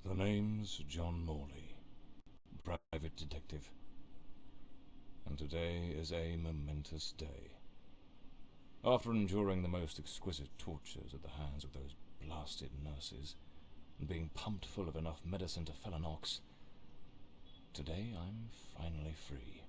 The name's John Morley, private detective, and today is a momentous day. After enduring the most exquisite tortures at the hands of those blasted nurses, and being pumped full of enough medicine to fell an ox, today I'm finally free.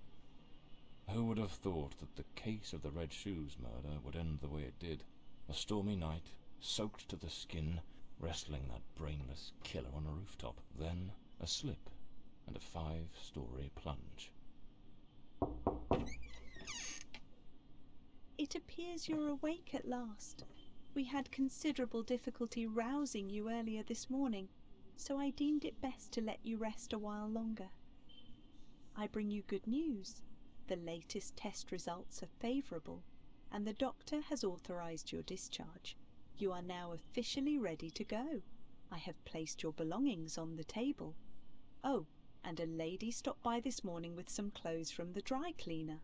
Who would have thought that the case of the Red Shoes murder would end the way it did? A stormy night, soaked to the skin, wrestling that brainless killer on a rooftop. Then a slip and a 5-story plunge. It appears you're awake at last. We had considerable difficulty rousing you earlier this morning, so I deemed it best to let you rest a while longer. I bring you good news. The latest test results are favourable, and the doctor has authorised your discharge. You are now officially ready to go. I have placed your belongings on the table. Oh, and a lady stopped by this morning with some clothes from the dry cleaner.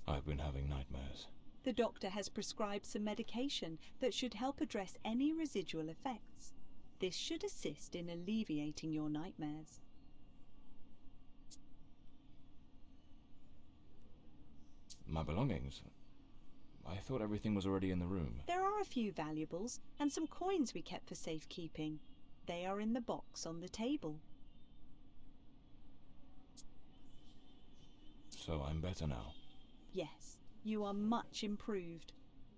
I've been having nightmares. The doctor has prescribed some medication that should help address any residual effects. This should assist in alleviating your nightmares. My belongings? I thought everything was already in the room. There are a few valuables and some coins we kept for safekeeping. They are in the box on the table. So I'm better now. Yes, you are much improved.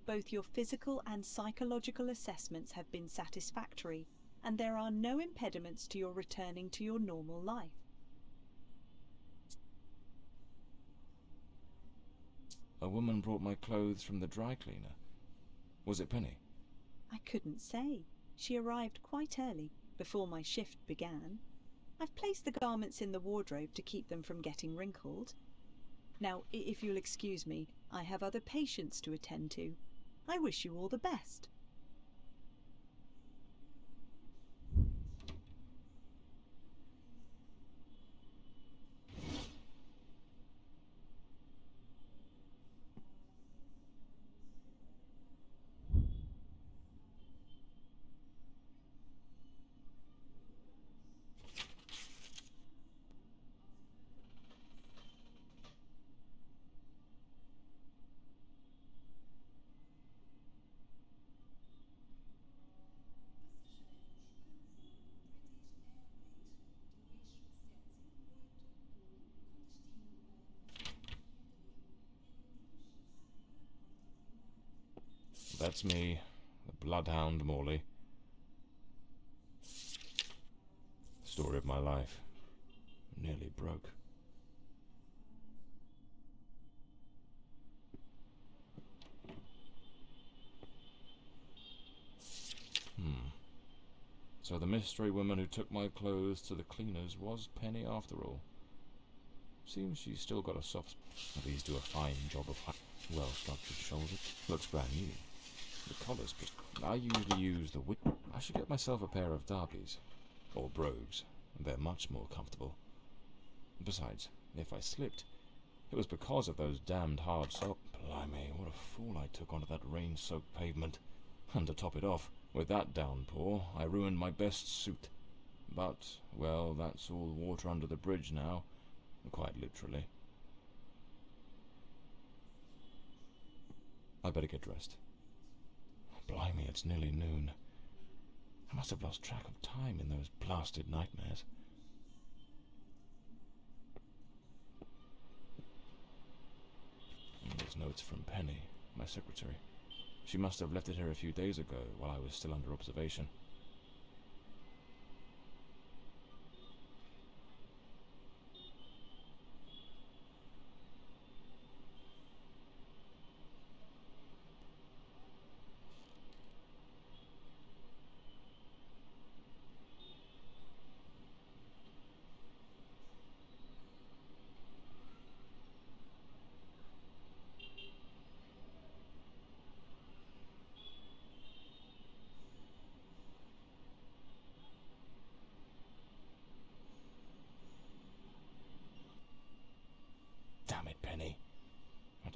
Both your physical and psychological assessments have been satisfactory, and there are no impediments to your returning to your normal life. A woman brought my clothes from the dry cleaner. Was it Penny? I couldn't say. She arrived quite early, before my shift began. I've placed the garments in the wardrobe to keep them from getting wrinkled. Now, if you'll excuse me, I have other patients to attend to. I wish you all the best. That's me, the bloodhound Morley. Story of my life. Nearly broke. So the mystery woman who took my clothes to the cleaners was Penny after all. Seems she's still got a soft... These do a fine job of well-structured shoulders. Looks brand new. The collar's... I usually use the whip. I should get myself a pair of derbies. Or brogues. They're much more comfortable. Besides, if I slipped, it was because of those damned hard socks. Blimey, what a fool I took onto that rain-soaked pavement. And to top it off, with that downpour, I ruined my best suit. But, well, that's all water under the bridge now. Quite literally. I better get dressed. Blimey, it's nearly noon. I must have lost track of time in those blasted nightmares. And there's notes from Penny, my secretary. She must have left it here a few days ago while I was still under observation.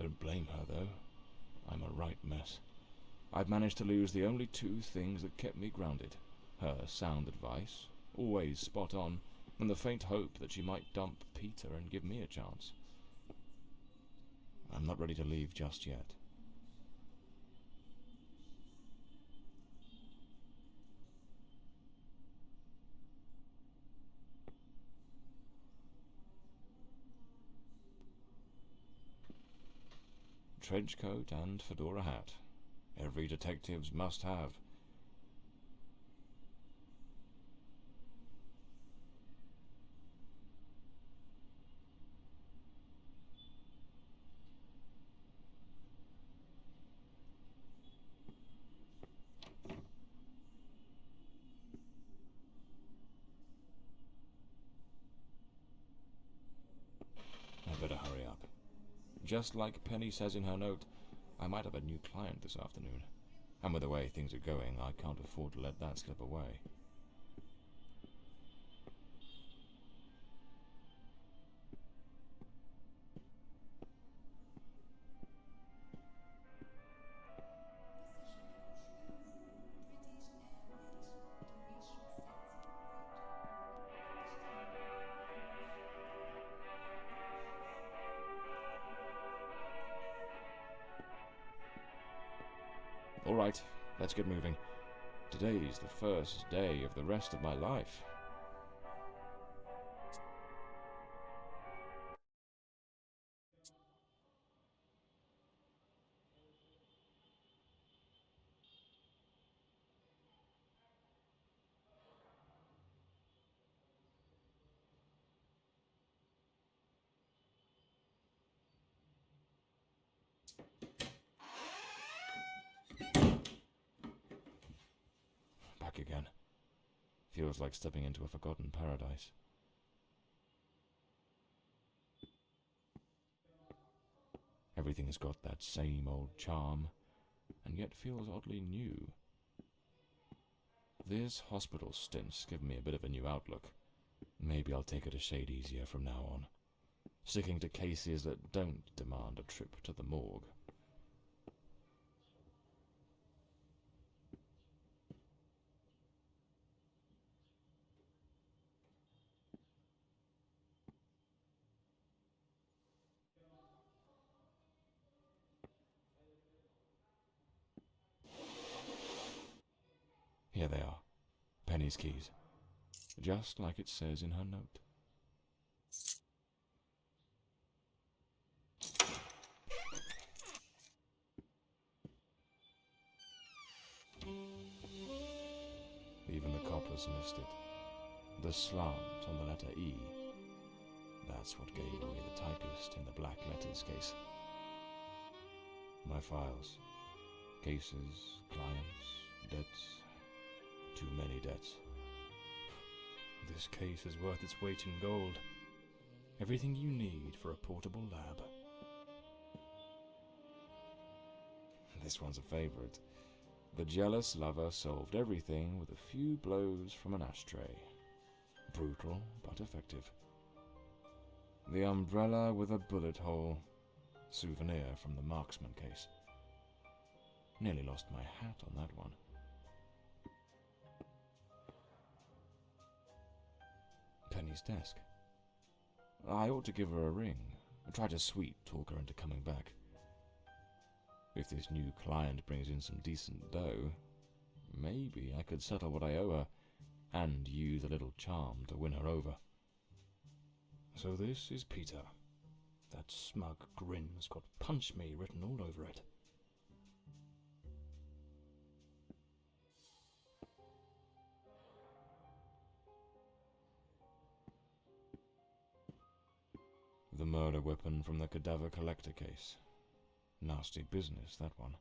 don't blame her, though. I'm a right mess. I've managed to lose the only two things that kept me grounded. Her sound advice, always spot on, and the faint hope that she might dump Peter and give me a chance. I'm not ready to leave just yet. Trench coat and fedora hat. Every detective's must have. I better hurry up. Just like Penny says in her note, I might have a new client this afternoon. And with the way things are going, I can't afford to let that slip away. All right, let's get moving. Today's the first day of the rest of my life. Back again. Feels like stepping into a forgotten paradise. Everything's got that same old charm, and yet feels oddly new. This hospital stint's given me a bit of a new outlook. Maybe I'll take it a shade easier from now on, sticking to cases that don't demand a trip to the morgue. Here they are, Penny's keys, just like it says in her note. Even the coppers missed it. The slant on the letter E. That's what gave away the typist in the black letters case. My files. Cases, clients, debts. Too many debts. This case is worth its weight in gold. Everything you need for a portable lab. This one's a favorite. The jealous lover solved everything with a few blows from an ashtray. Brutal, but effective. The umbrella with a bullet hole. Souvenir from the marksman case. Nearly lost my hat on that one. Penny's desk. I ought to give her a ring. Try to sweet talk her into coming back. If this new client brings in some decent dough, maybe I could settle what I owe her, and use a little charm to win her over. So this is Peter. That smug grin's got "punch me" written all over it. The murder weapon from the cadaver collector case. Nasty business, that one.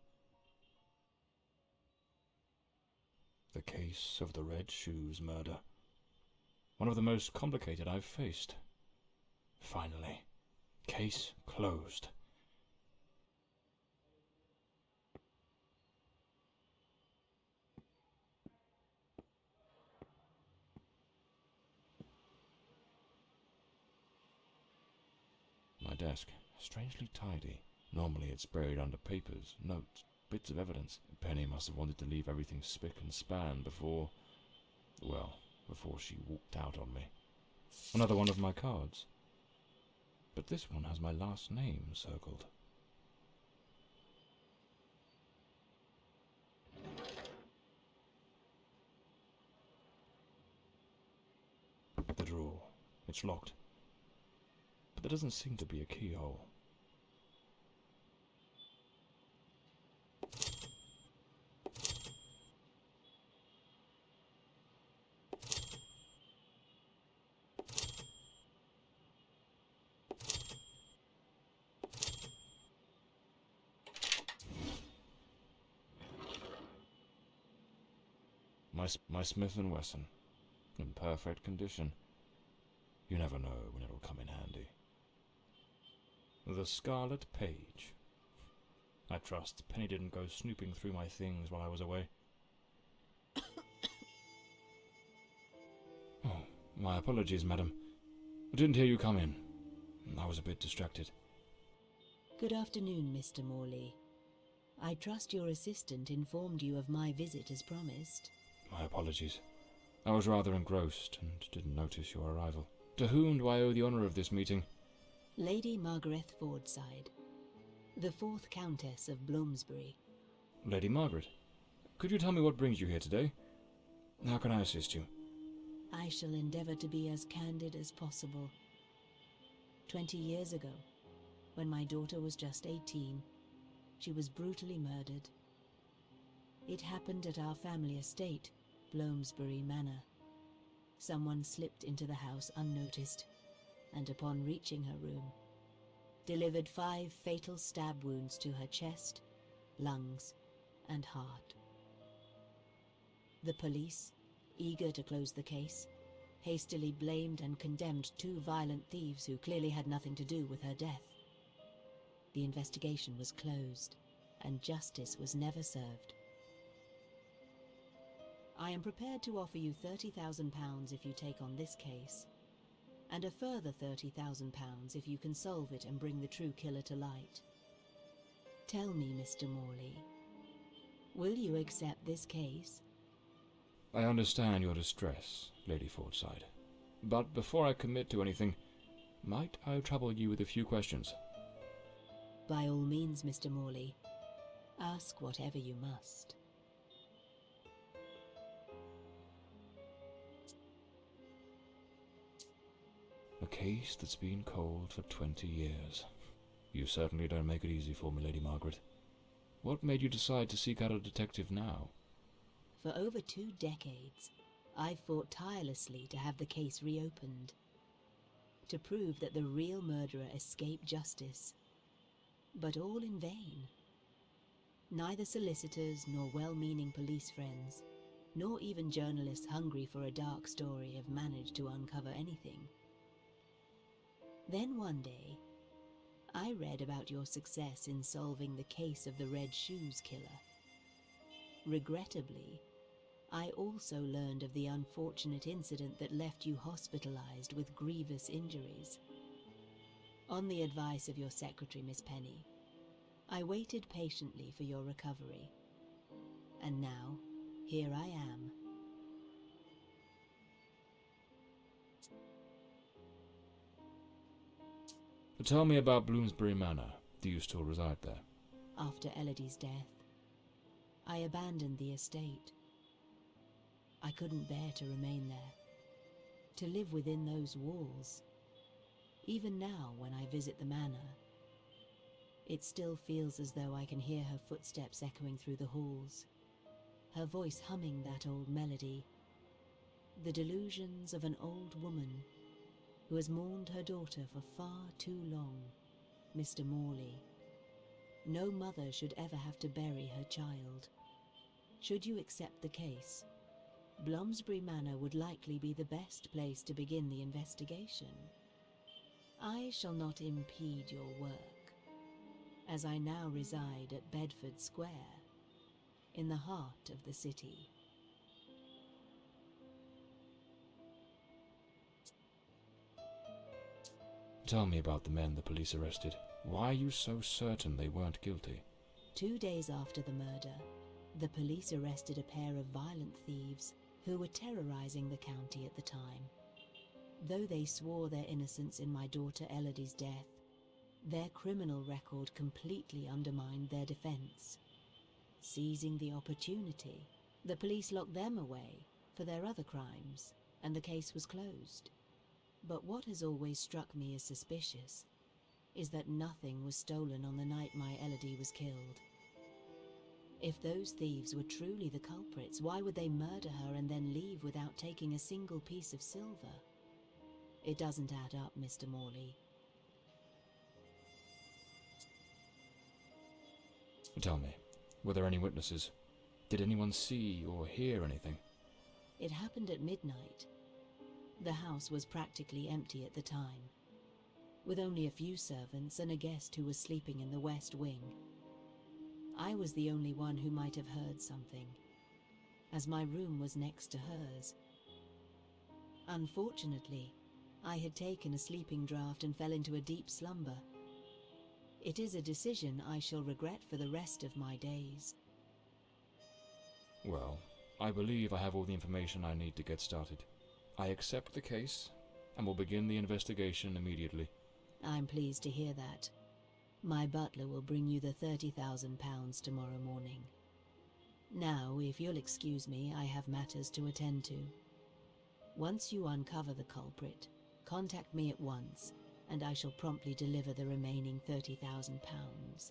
The case of the Red Shoes murder. One of the most complicated I've faced. Finally. Case closed. My desk, strangely tidy. Normally it's buried under papers, notes, bits of evidence. Penny must have wanted to leave everything spick and span before she walked out on me. Another one of my cards. But this one has my last name circled. The drawer. It's locked. But there doesn't seem to be a keyhole. My Smith & Wesson, in perfect condition. You never know when it'll come in handy. The Scarlet Page. I trust Penny didn't go snooping through my things while I was away. Oh, my apologies, madam. I didn't hear you come in. I was a bit distracted. Good afternoon, Mr. Morley. I trust your assistant informed you of my visit as promised. My apologies. I was rather engrossed and didn't notice your arrival. To whom do I owe the honour of this meeting? Lady Margaret Fordside, the 4th Countess of Bloomsbury. Lady Margaret, could you tell me what brings you here today? How can I assist you? I shall endeavour to be as candid as possible. 20 years ago, when my daughter was just 18, she was brutally murdered. It happened at our family estate, Bloomsbury Manor. Someone slipped into the house unnoticed, and upon reaching her room, delivered 5 fatal stab wounds to her chest, lungs, and heart. The police, eager to close the case, hastily blamed and condemned 2 violent thieves who clearly had nothing to do with her death. The investigation was closed, and justice was never served. I am prepared to offer you £30,000 if you take on this case, and a further £30,000 if you can solve it and bring the true killer to light. Tell me, Mr. Morley, will you accept this case? I understand your distress, Lady Fordside. But before I commit to anything, might I trouble you with a few questions? By all means, Mr. Morley. Ask whatever you must. A case that's been cold for 20 years. You certainly don't make it easy for me, Lady Margaret. What made you decide to seek out a detective now? For over 2 decades, I've fought tirelessly to have the case reopened, to prove that the real murderer escaped justice. But all in vain. Neither solicitors nor well-meaning police friends, nor even journalists hungry for a dark story have managed to uncover anything. Then one day, I read about your success in solving the case of the Red Shoes killer. Regrettably, I also learned of the unfortunate incident that left you hospitalized with grievous injuries. On the advice of your secretary, Miss Penny, I waited patiently for your recovery. And now, here I am. Tell me about Bloomsbury Manor. Do you still reside there? After Elodie's death, I abandoned the estate. I couldn't bear to remain there, to live within those walls. Even now, when I visit the manor, it still feels as though I can hear her footsteps echoing through the halls, her voice humming that old melody, the delusions of an old woman who has mourned her daughter for far too long, Mr. Morley. No mother should ever have to bury her child. Should you accept the case, Bloomsbury Manor would likely be the best place to begin the investigation. I shall not impede your work, as I now reside at Bedford Square, in the heart of the city. Tell me about the men the police arrested. Why are you so certain they weren't guilty? 2 days after the murder, the police arrested a pair of violent thieves who were terrorizing the county at the time. Though they swore their innocence in my daughter Elodie's death, their criminal record completely undermined their defense. Seizing the opportunity, the police locked them away for their other crimes, and the case was closed. But what has always struck me as suspicious is that nothing was stolen on the night my Elodie was killed. If those thieves were truly the culprits, why would they murder her and then leave without taking a single piece of silver? It doesn't add up, Mr. Morley. Tell me, were there any witnesses? Did anyone see or hear anything? It happened at midnight. The house was practically empty at the time, with only a few servants and a guest who was sleeping in the west wing. I was the only one who might have heard something, as my room was next to hers. Unfortunately, I had taken a sleeping draught and fell into a deep slumber. It is a decision I shall regret for the rest of my days. Well, I believe I have all the information I need to get started. I accept the case, and will begin the investigation immediately. I'm pleased to hear that. My butler will bring you the £30,000 tomorrow morning. Now, if you'll excuse me, I have matters to attend to. Once you uncover the culprit, contact me at once, and I shall promptly deliver the remaining £30,000.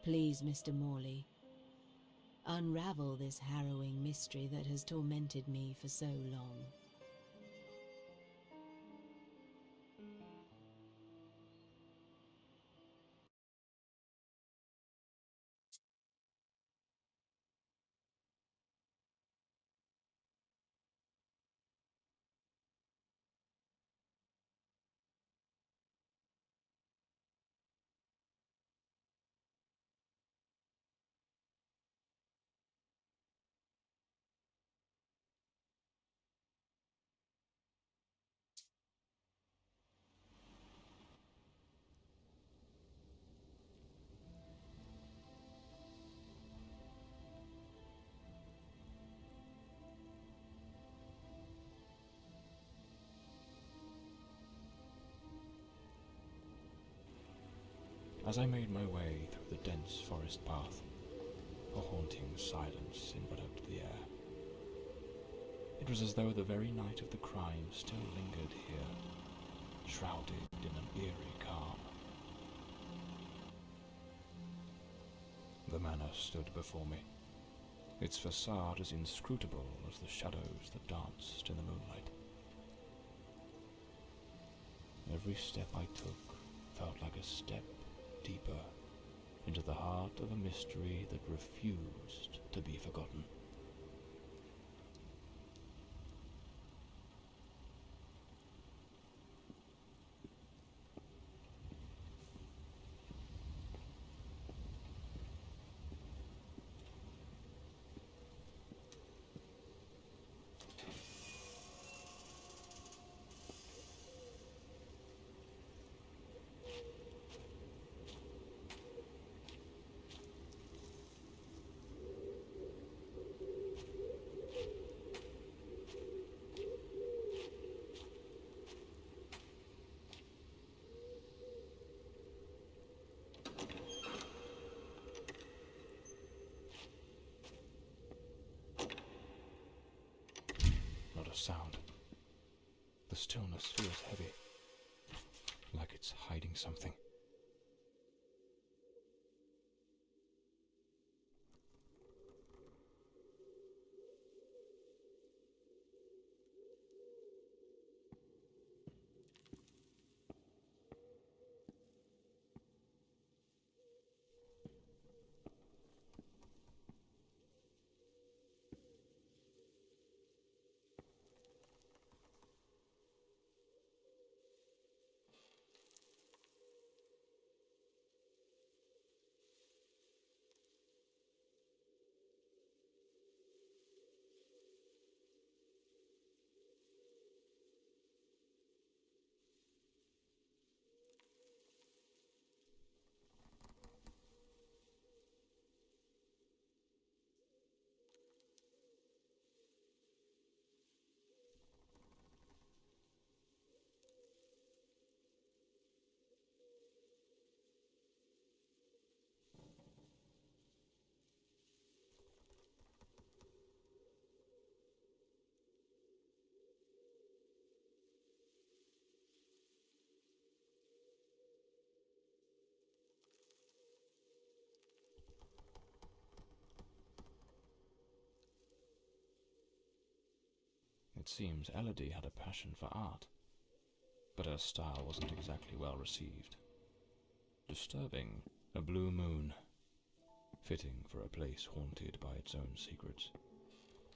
Please, Mr. Morley, unravel this harrowing mystery that has tormented me for so long. As I made my way through the dense forest path, a haunting silence enveloped the air. It was as though the very night of the crime still lingered here, shrouded in an eerie calm. The manor stood before me, its facade as inscrutable as the shadows that danced in the moonlight. Every step I took felt like a step deeper into the heart of a mystery that refused to be forgotten. Not a sound. The stillness feels heavy, like it's hiding something. It seems Elodie had a passion for art, but her style wasn't exactly well received. Disturbing, a blue moon, fitting for a place haunted by its own secrets.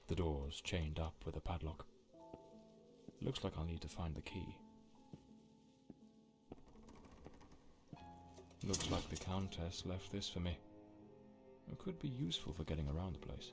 The doors chained up with a padlock. Looks like I'll need to find the key. Looks like the Countess left this for me. It could be useful for getting around the place.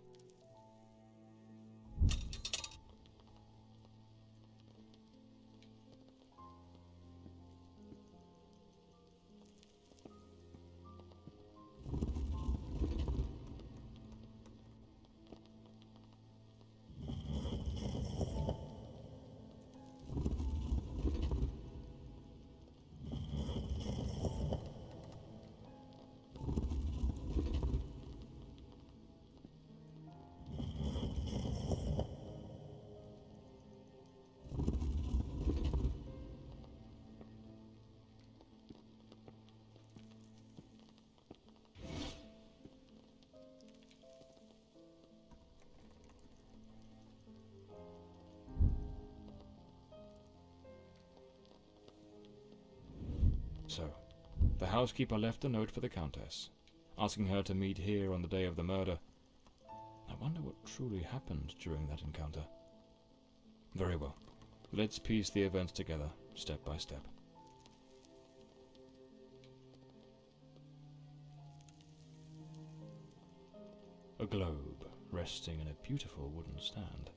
So, the housekeeper left a note for the Countess, asking her to meet here on the day of the murder. I wonder what truly happened during that encounter. Very well. Let's piece the events together, step by step. A globe resting in a beautiful wooden stand.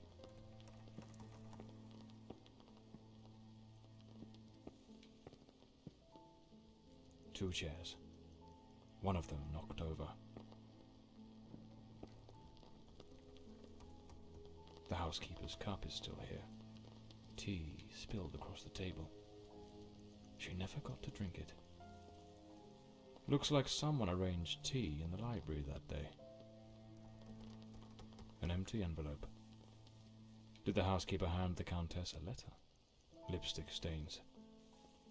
Two chairs. One of them knocked over. The housekeeper's cup is still here. Tea spilled across the table. She never got to drink it. Looks like someone arranged tea in the library that day. An empty envelope. Did the housekeeper hand the Countess a letter? Lipstick stains.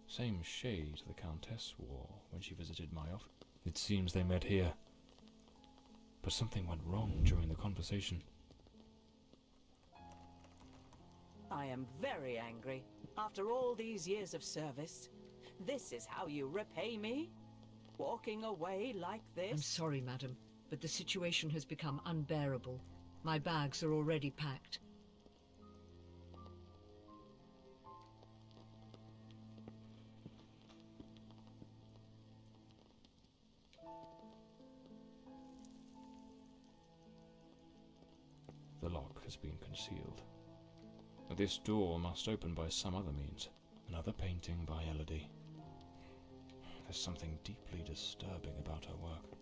Same shade the Countess wore when she visited my office. It seems they met here. But something went wrong during the conversation. I am very angry. After all these years of service, this is how you repay me? Walking away like this? I'm sorry, madam, but the situation has become unbearable. My bags are already packed. The lock has been concealed. This door must open by some other means. Another painting by Elodie. There's something deeply disturbing about her work.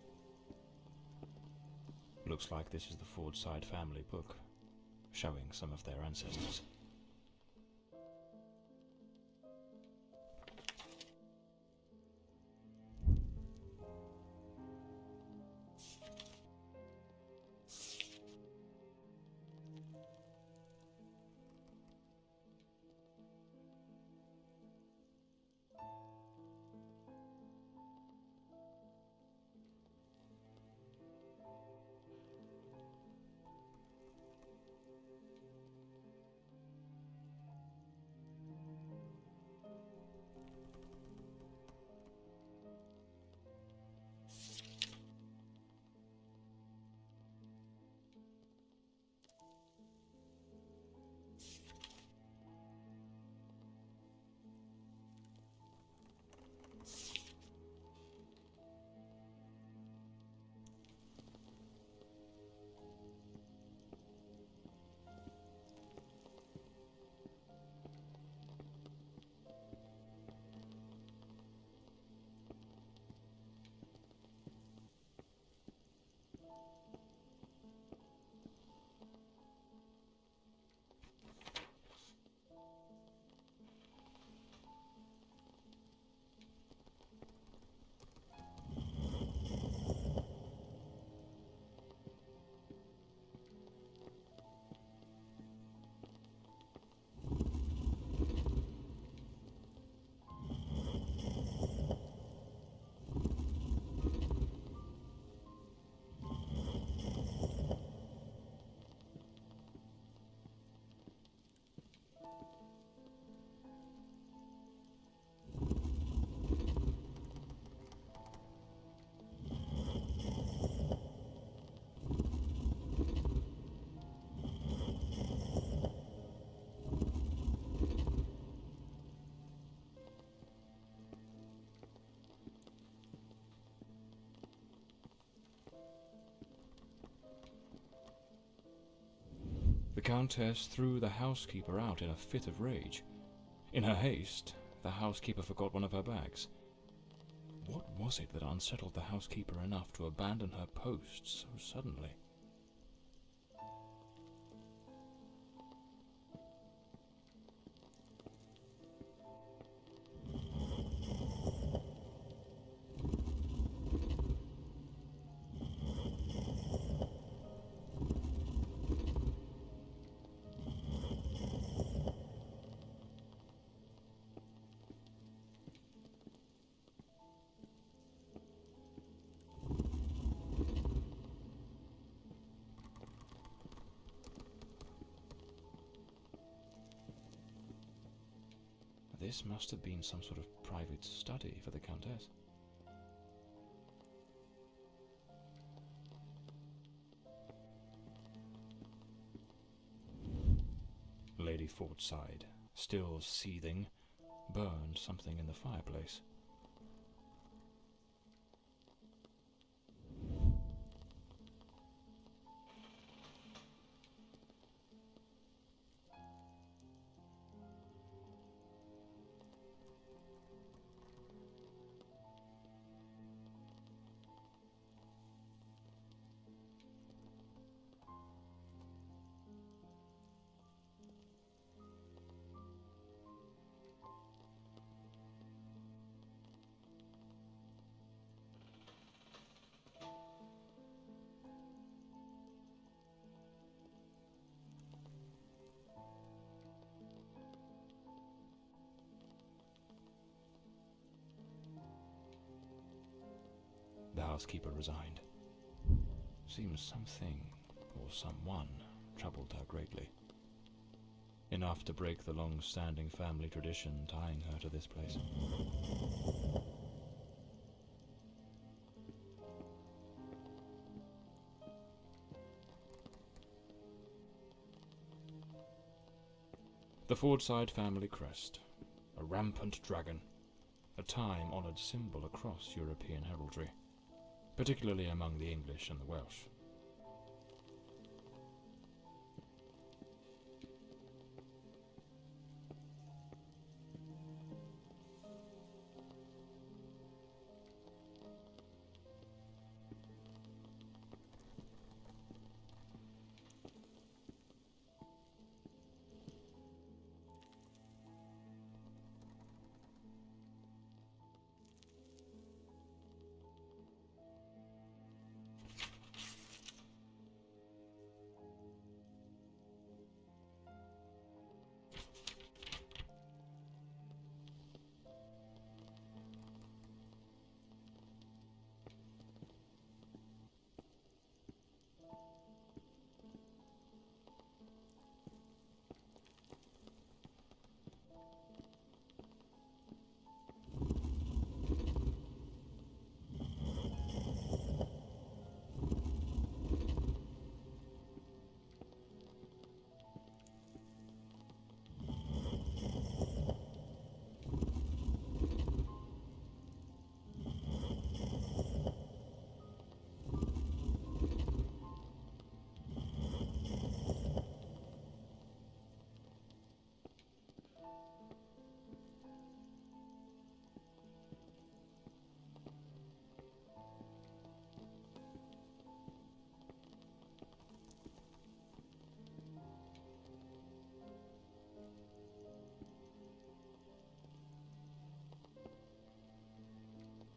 Looks like this is the Fordside family book, showing some of their ancestors. The Countess threw the housekeeper out in a fit of rage. In her haste, the housekeeper forgot one of her bags. What was it that unsettled the housekeeper enough to abandon her post so suddenly? This must have been some sort of private study for the Countess. Lady Fortside, still seething, burned something in the fireplace. The housekeeper resigned. Seems something, or someone, troubled her greatly. Enough to break the long-standing family tradition tying her to this place. The Fordside family crest, a rampant dragon, a time-honoured symbol across European heraldry, particularly among the English and the Welsh.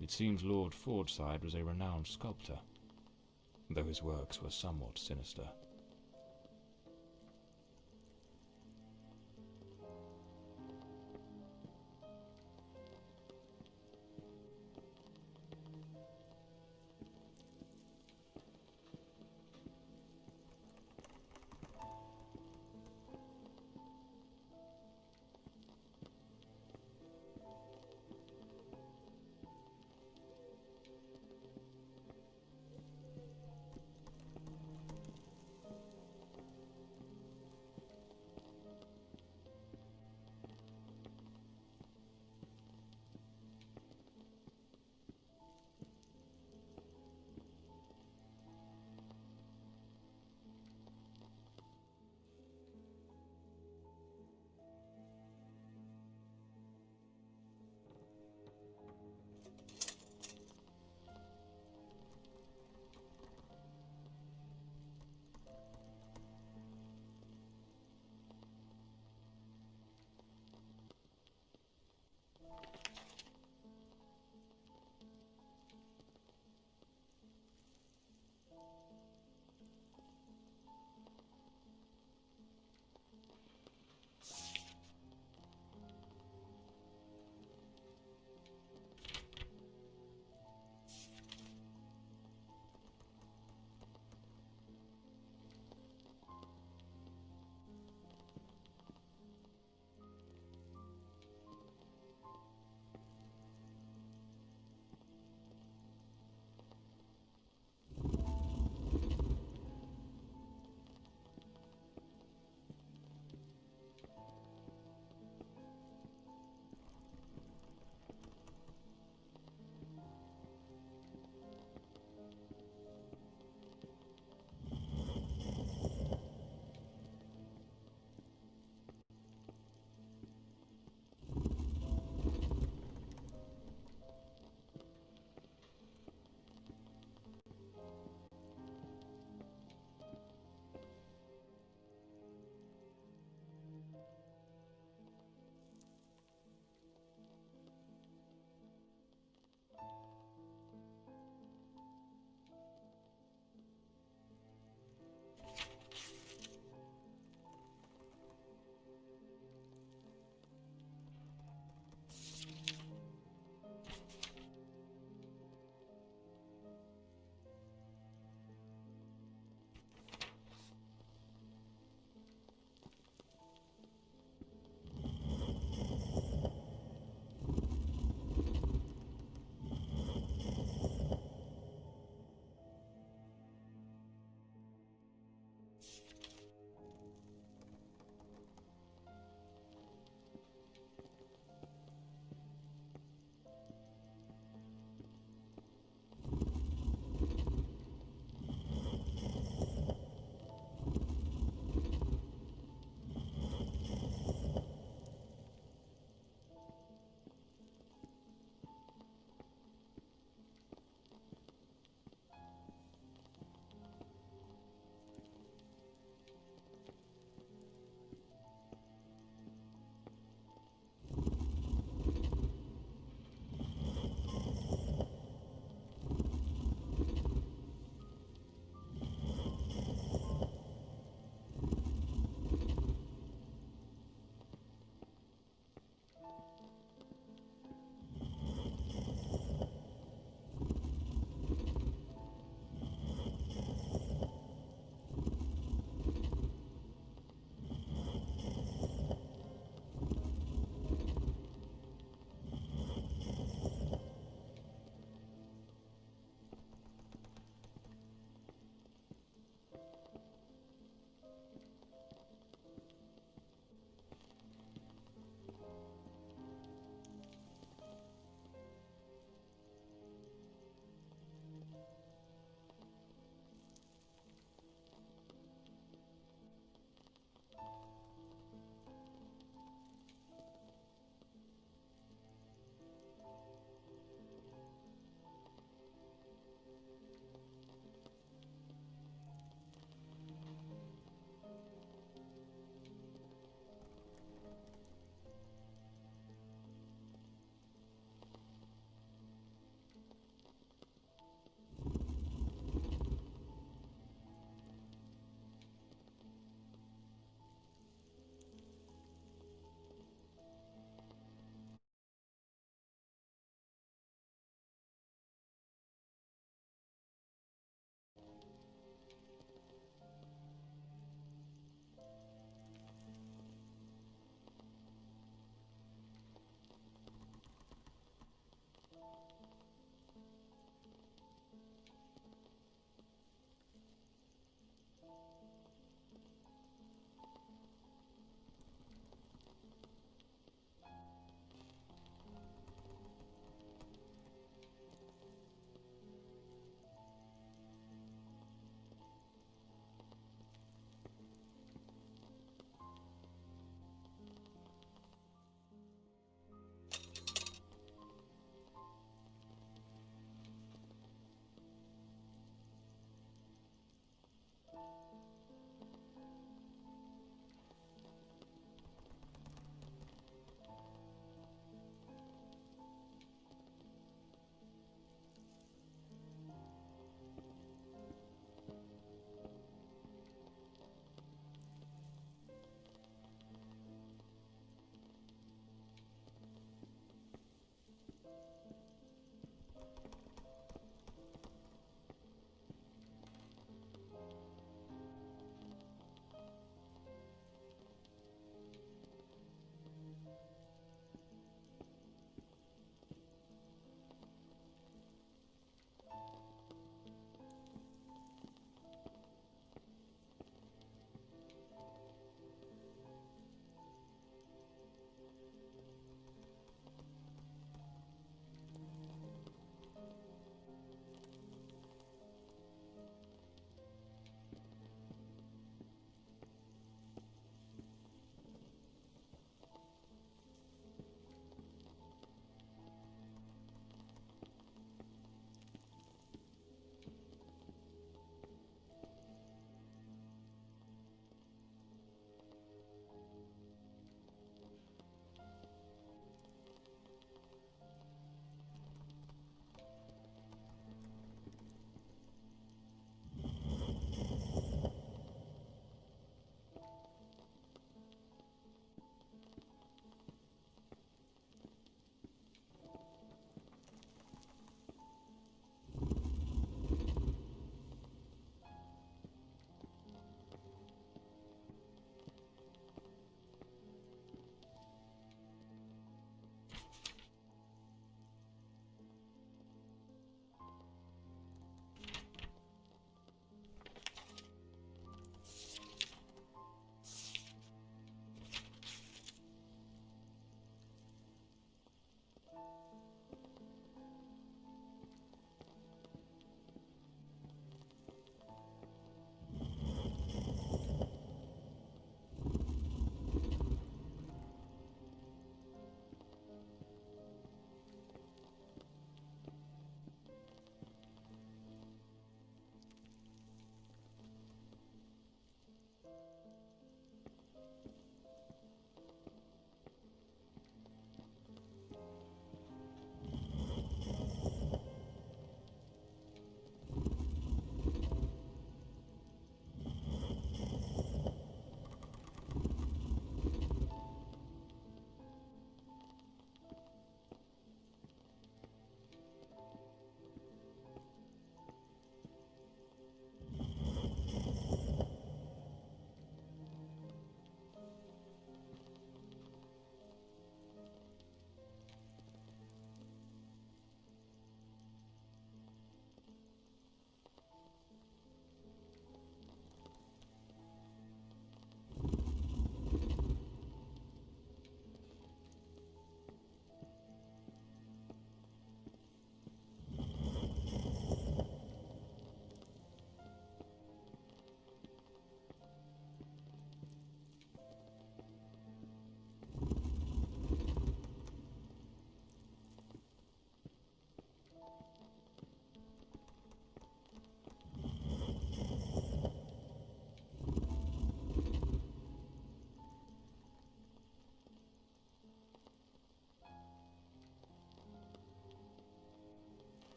It seems Lord Fordside was a renowned sculptor, though his works were somewhat sinister.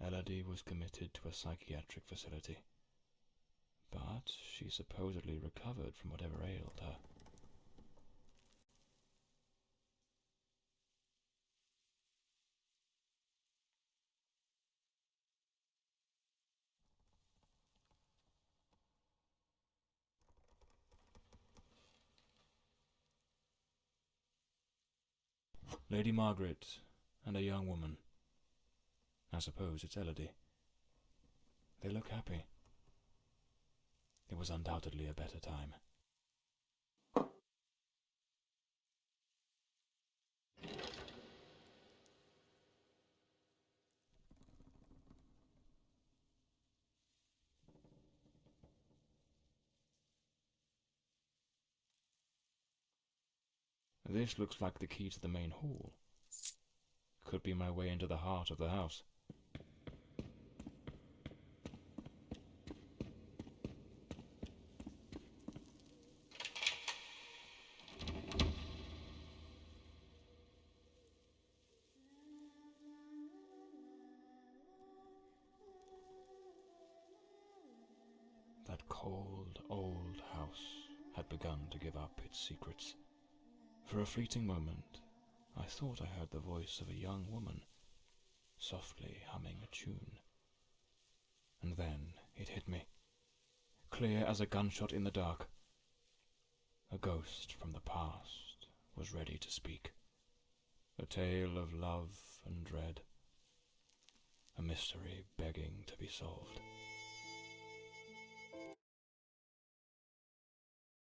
Elodie was committed to a psychiatric facility, but she supposedly recovered from whatever ailed her. Lady Margaret and a young woman. I suppose it's Elodie. They look happy. It was undoubtedly a better time. This looks like the key to the main hall. Could be my way into the heart of the house. That cold, old house had begun to give up its secrets. For a fleeting moment, I thought I heard the voice of a young woman, softly humming a tune. And then it hit me, clear as a gunshot in the dark. A ghost from the past was ready to speak. A tale of love and dread. A mystery begging to be solved.